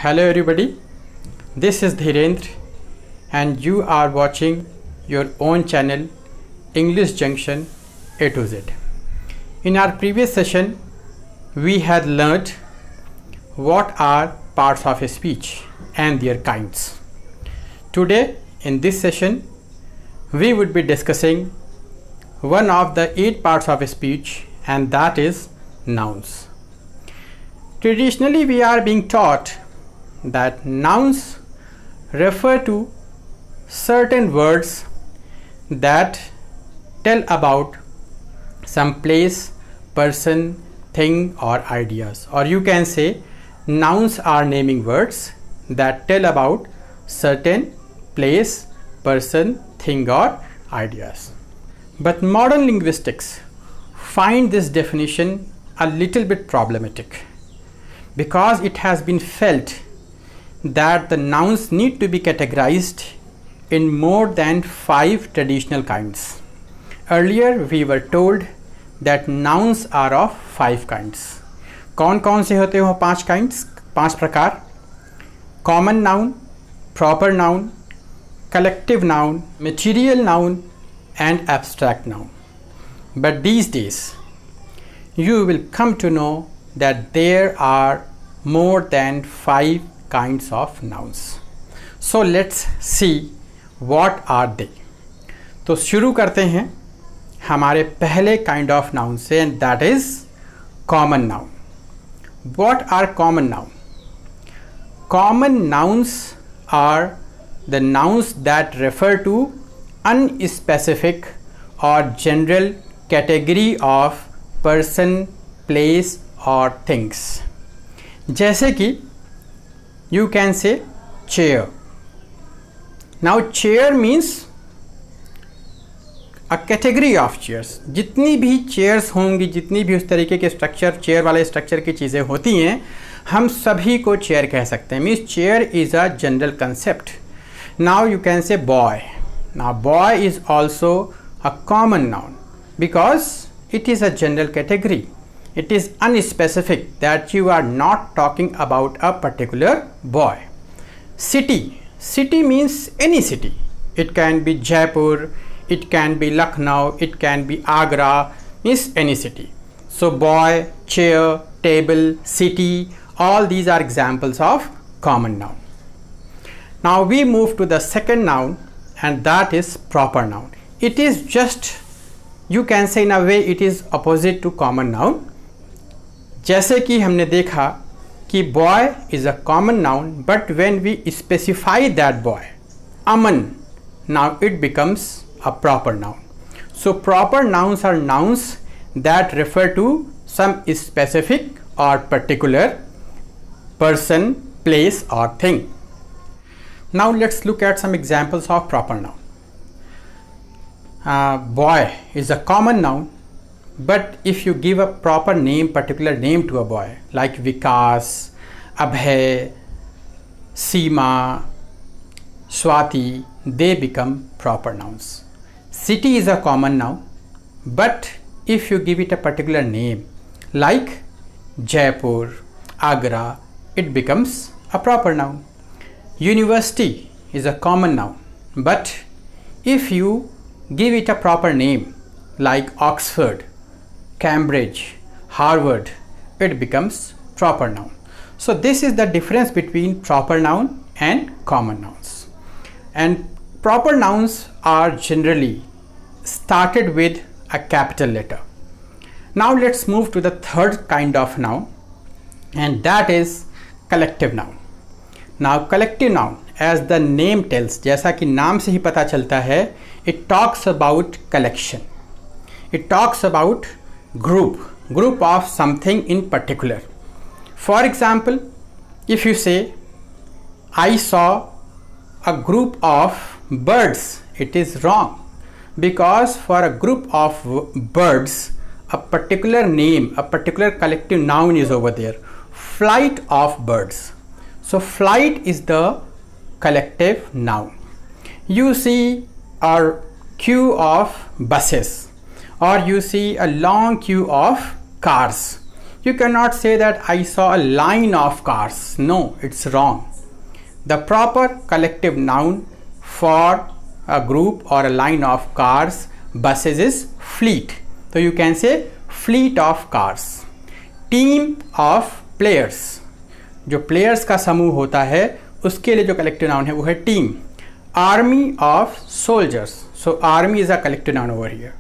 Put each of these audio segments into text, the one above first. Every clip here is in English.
Hello everybody, this is Dhirendra and you are watching your own channel English Junction A to Z. In our previous session, we had learnt what are parts of a speech and their kinds. Today in this session, we would be discussing one of the 8 parts of a speech, and that is nouns. Traditionally, we are being taught that nouns refer to certain words that tell about some place, person, thing or ideas, or you can say nouns are naming words that tell about certain place, person, thing or ideas. But modern linguistics find this definition a little bit problematic because it has been felt that the nouns need to be categorized in more than 5 traditional kinds. Earlier we were told that nouns are of 5 kinds. कौन से होते हो 5 kinds, 5 प्रकार? Common noun, proper noun, collective noun, material noun and abstract noun. But these days you will come to know that there are more than 5 kinds of nouns. So let's see what are they. तो शुरू करते हैं हमारे पहले kind of noun से, and that is common noun. What are common noun? Common nouns are the nouns that refer to unspecific or general category of person, place or things. जैसे कि you can say chair. Now chair means a category of chairs. जितनी भी chairs होंगी, जितनी भी उस तरीके के स्ट्रक्चर, चेयर वाले स्ट्रक्चर की चीज़ें होती हैं, हम सभी को चेयर कह सकते हैं. Means chair is a general concept. Now you can say boy. Now boy is also a common noun because it is a general category. It is unspecific, that you are not talking about a particular boy. City. City means any city. It can be Jaipur, it can be Lucknow, it can be Agra, means any city. So boy, chair, table, city, all these are examples of common noun. Now we move to the second noun, and that is proper noun. It is just, you can say in a way, it is opposite to common noun. जैसे कि हमने देखा कि boy is a common noun, but when we specify that boy, Aman, now it becomes a proper noun. So proper nouns are nouns that refer to some specific or particular person, place or thing. Now let's look at some examples of proper noun. Boy is a common noun, but if you give a proper name, particular name to a boy like Vikas, Abhay, Seema, Swati, they become proper nouns. City is a common noun, but if you give it a particular name like Jaipur, Agra, it becomes a proper noun. University is a common noun, but if you give it a proper name like Oxford, Cambridge, Harvard, it becomes proper noun. So this is the difference between proper noun and common nouns. And proper nouns are generally started with a capital letter. Now let's move to the third kind of noun, and that is collective noun. Now collective noun, as the name tells, जैसा कि नाम से ही पता चलता है, it talks about collection. It talks about group of something in particular. For example, if you say I saw a group of birds, it is wrong, because for a group of birds, a particular name, a particular collective noun is over there. Flight of birds. So flight is the collective noun. You see a queue of buses, or you see a long queue of cars. You cannot say that I saw a line of cars. No, it's wrong. The proper collective noun for a group or a line of cars, buses, is fleet. So you can say fleet of cars. Team of players, जो players का समूह होता है उसके लिए जो collective noun है वो है team. Army of soldiers. So army is a collective noun over here.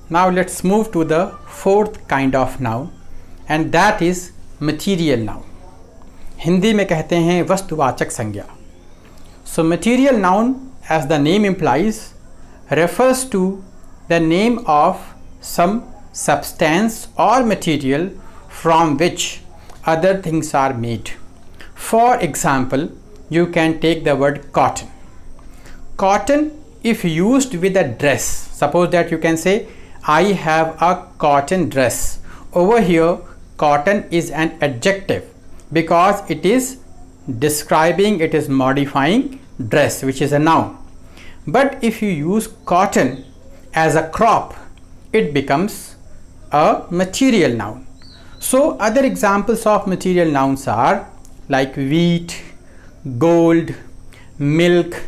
Now let's move to the fourth kind of noun, and that is material noun. Hindi में कहते हैं वस्तुवाचक संज्ञा. So material noun, as the name implies, refers to the name of some substance or material from which other things are made. For example, you can take the word cotton. Cotton, if used with a dress, suppose that you can say I have a cotton dress. Over here, cotton is an adjective because it is describing, it is modifying dress, which is a noun. But if you use cotton as a crop, it becomes a material noun. So other examples of material nouns are like wheat, gold, milk.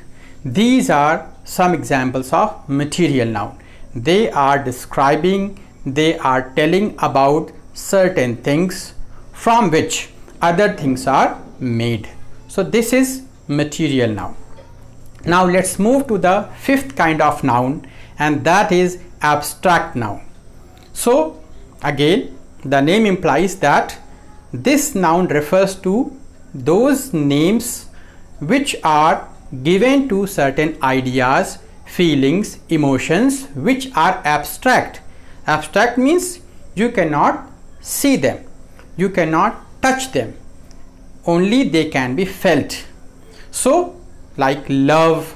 These are some examples of material noun. They are describing, they are telling about certain things from which other things are made. So this is material noun. Now let's move to the fifth kind of noun, and that is abstract noun. So again, the name implies that this noun refers to those names which are given to certain ideas, feelings, emotions which are abstract. Abstract means you cannot see them, you cannot touch them, only they can be felt. So like love,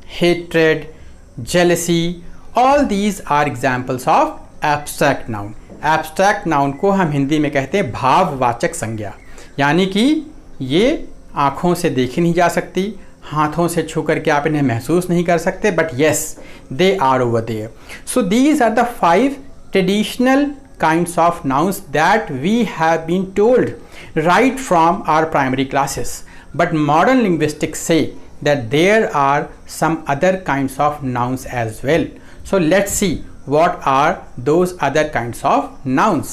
hatred, jealousy, all these are examples of abstract noun. Abstract noun को हम हिंदी में कहते हैं भाववाचक संज्ञा, यानी कि ये आँखों से देखी नहीं जा सकती, हाथों से छू करके आप इन्हें महसूस नहीं कर सकते, but yes they are over there. So these are the 5 traditional kinds of nouns that we have been told right from our primary classes. But modern linguistics say that there are some other kinds of nouns as well. So let's see what are those other kinds of nouns.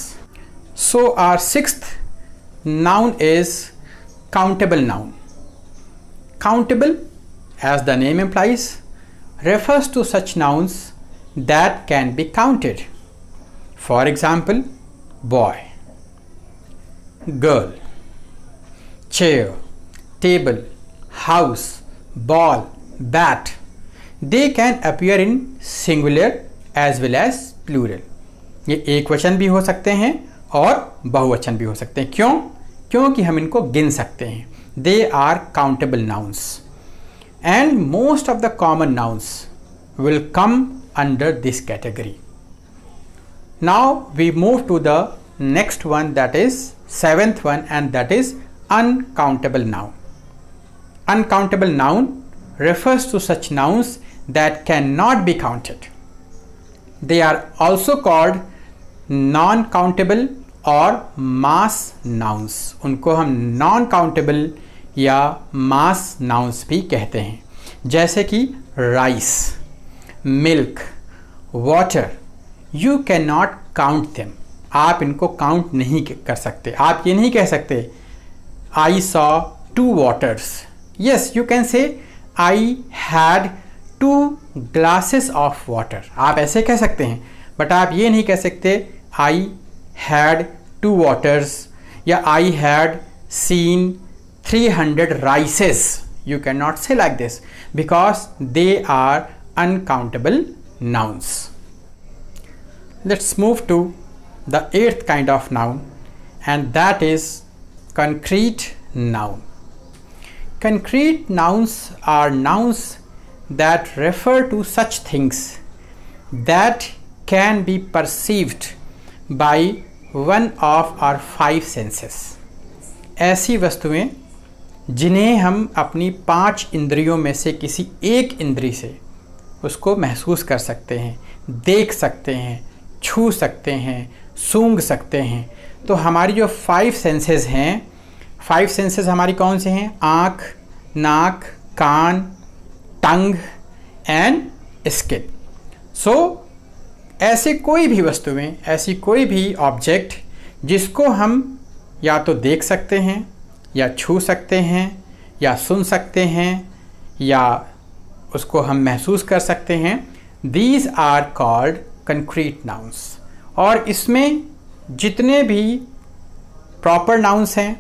So our sixth noun is countable noun. Countable, as the name implies, refers to such nouns that can be counted. For example, boy, girl, chair, table, house, ball, bat. They can appear in singular as well as plural. ये एक वचन भी हो सकते हैं और बहुवचन भी हो सकते हैं. क्यों? क्योंकि हम इनको गिन सकते हैं. They are countable nouns, and most of the common nouns will come under this category. Now we move to the next one, that is seventh one, and that is uncountable noun. Uncountable noun refers to such nouns that cannot be counted. They are also called non-countable और mass nouns. उनको हम non-countable या mass nouns भी कहते हैं, जैसे कि rice, milk, water. You cannot count them. आप इनको count नहीं कर सकते. आप ये नहीं कह सकते I saw 2 waters. Yes, you can say I had 2 glasses of water. आप ऐसे कह सकते हैं, बट आप ये नहीं कह सकते I had 2 waters या I had seen 300 rices. You cannot say like this because they are uncountable nouns. Let's move to the 8th kind of noun, and that is concrete noun. Concrete nouns are nouns that refer to such things that can be perceived by one of our 5 senses. ऐसी वस्तुएं जिन्हें हम अपनी 5 इंद्रियों में से किसी एक इंद्री से उसको महसूस कर सकते हैं, देख सकते हैं, छू सकते हैं, सूंघ सकते हैं. तो हमारी जो 5 सेंसेस हैं, 5 सेंसेस हमारी कौन से हैं? आँख, नाक, कान, टंग एंड स्किन। सो ऐसे कोई भी वस्तुएं, ऐसी कोई भी ऑब्जेक्ट जिसको हम या तो देख सकते हैं, या छू सकते हैं, या सुन सकते हैं, या उसको हम महसूस कर सकते हैं, these are called concrete nouns. और इसमें जितने भी प्रॉपर नाउन्स हैं,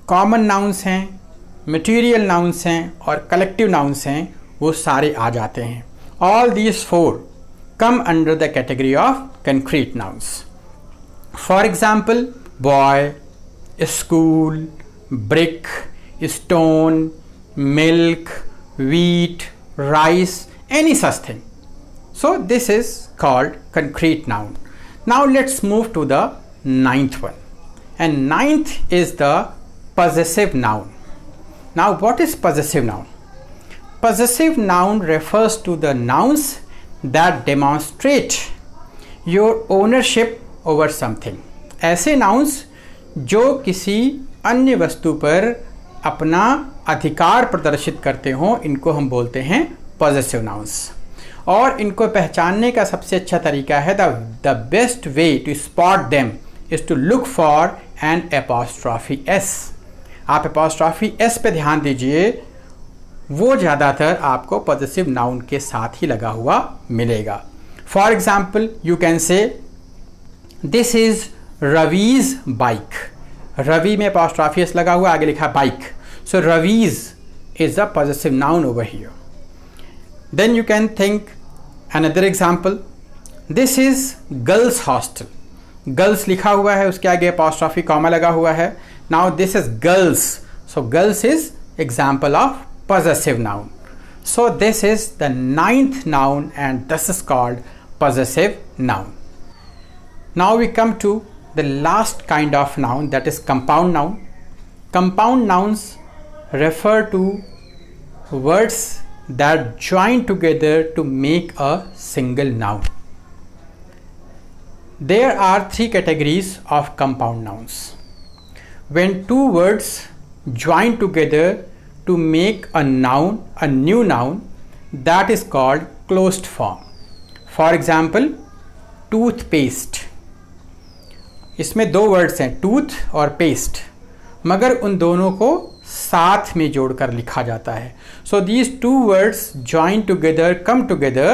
कॉमन नाउन्स हैं, मटेरियल नाउन्स हैं और कलेक्टिव नाउन्स हैं, वो सारे आ जाते हैं। All these 4 come under the category of concrete nouns. For example, boy, school, brick, stone, milk, wheat, rice, any such thing. So this is called concrete noun. Now let's move to the 9th one, and 9th is the possessive noun. Now what is possessive noun? Possessive noun refers to the nouns that demonstrate your ownership over something. ऐसे nouns जो किसी अन्य वस्तु पर अपना अधिकार प्रदर्शित करते हों, इनको हम बोलते हैं possessive nouns। और इनको पहचानने का सबसे अच्छा तरीका है, the best way to spot them is to look for an apostrophe s। आप apostrophe s पे ध्यान दीजिए, वो ज़्यादातर आपको पॉजिटिव नाउन के साथ ही लगा हुआ मिलेगा। For example you can say this is Ravi's bike. Ravi में apostrophe s लगा हुआ, आगे लिखा bike, so Ravi's is the positive noun over here. Then you can think another example, this is girls hostel. Girls लिखा हुआ है, उसके आगे apostrophe कॉमा लगा हुआ है। Now this is girls, so girls is example of possessive noun. So this is the 9th noun and this is called possessive noun. Now we come to the last kind of noun, that is compound noun. Compound nouns refer to words that join together to make a single noun. There are 3 categories of compound nouns. When 2 words join together to make a noun, a new noun, that is called closed form. For example, toothpaste. इसमें 2 words हैं, tooth और paste, मगर उन दोनों को साथ में जोड़कर लिखा जाता है। So these 2 words join together, come together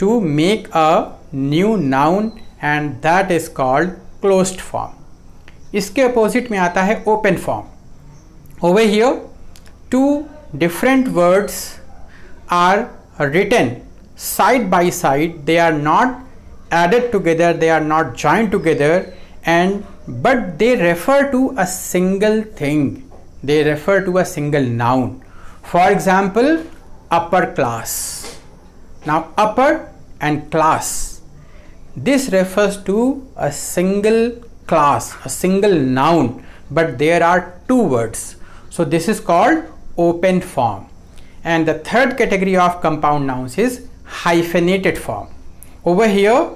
to make a new noun and that is called closed form. इसके अपोजिट में आता है open form. Over here 2 different words are written side by side. They are not added together, they are not joined together, but they refer to a single thing. They refer to a single noun. For example, upper class. Now upper and class, this refers to a single class, a single noun, but there are 2 words. So this is called open form. And the third category of compound nouns is hyphenated form. Over here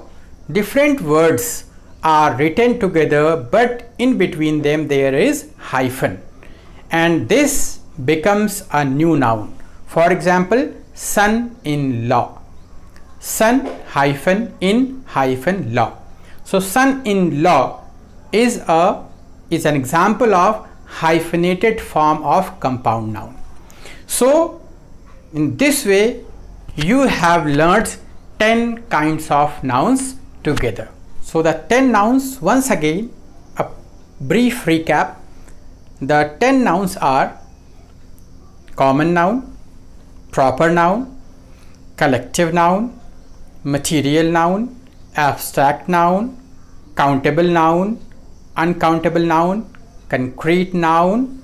different words are written together, but in between them there is hyphen, and this becomes a new noun. For example, son-in-law. Son hyphen in hyphen law. So son-in-law is an example of hyphenated form of compound noun. So in this way you have learned 10 kinds of nouns together. So the 10 nouns, once again a brief recap. The 10 nouns are common noun, proper noun, collective noun, material noun, abstract noun, countable noun, uncountable noun, concrete noun,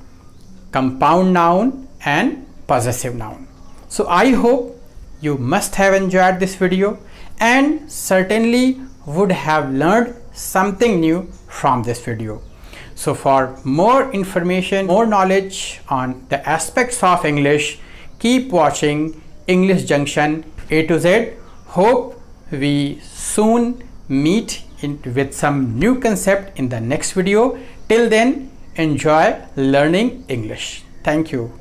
compound noun and possessive noun. So I hope you must have enjoyed this video and certainly would have learned something new from this video. So for more information, more knowledge on the aspects of English, keep watching English Junction A to Z. Hope we soon meet with some new concept in the next video. Till then, enjoy learning English. Thank you.